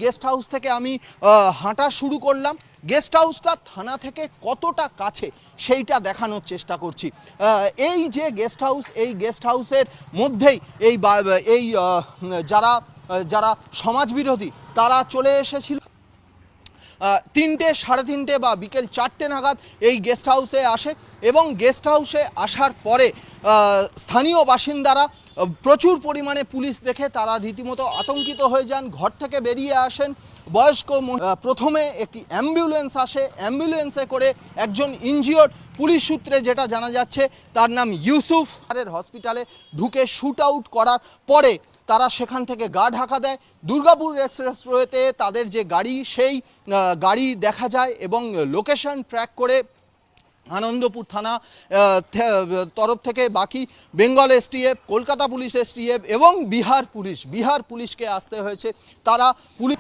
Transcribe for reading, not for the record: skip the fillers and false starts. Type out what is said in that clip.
Guest house থেকে আমি হাঁটা শুরু করলাম। গেস্ট হাউসটা থানা থেকে কতটা কাছে সেইটা দেখানোর চেষ্টা করছি। এই যে গেস্ট হাউস, এই গেস্ট হাউসের মধ্যেই এই যারা যারা সমাজবিরোধী তারা চলে এসেছিল 3টে, 3:30 বা বিকেল 4টে নাগাদ এই গেস্ট হাউসে আসে এবং গেস্ট হাউসে আসার পরে স্থানীয় বাসিন্দারা প্রচুর পরিমাণে পুলিশ দেখে তারা রীতিমতো আতঙ্কিত হয়ে যান, ঘর থেকে বেরিয়ে আসেন। বয়স্ক প্রথমে একটি অ্যাম্বুলেন্স আসে, অ্যাম্বুলেন্সে করে একজন ইনজিওর্ড, পুলিশ সূত্রে যেটা জানা যাচ্ছে তার নাম ইউসুফ, হসপিটালে ঢুকে শুট আউট করার পরে তারা সেখান থেকে গা ঢাকা দেয়। দুর্গাপুর এক্সপ্রেসওয়েতে তাদের যে গাড়ি, সেই গাড়ি দেখা যায় এবং লোকেশন ট্র্যাক করে আনন্দপুর থানা তরফ থেকে বাকি Bengal STF, Kolkata police STF এবং বিহার পুলিশকে আসতে হয়েছে। তারা পুলিশ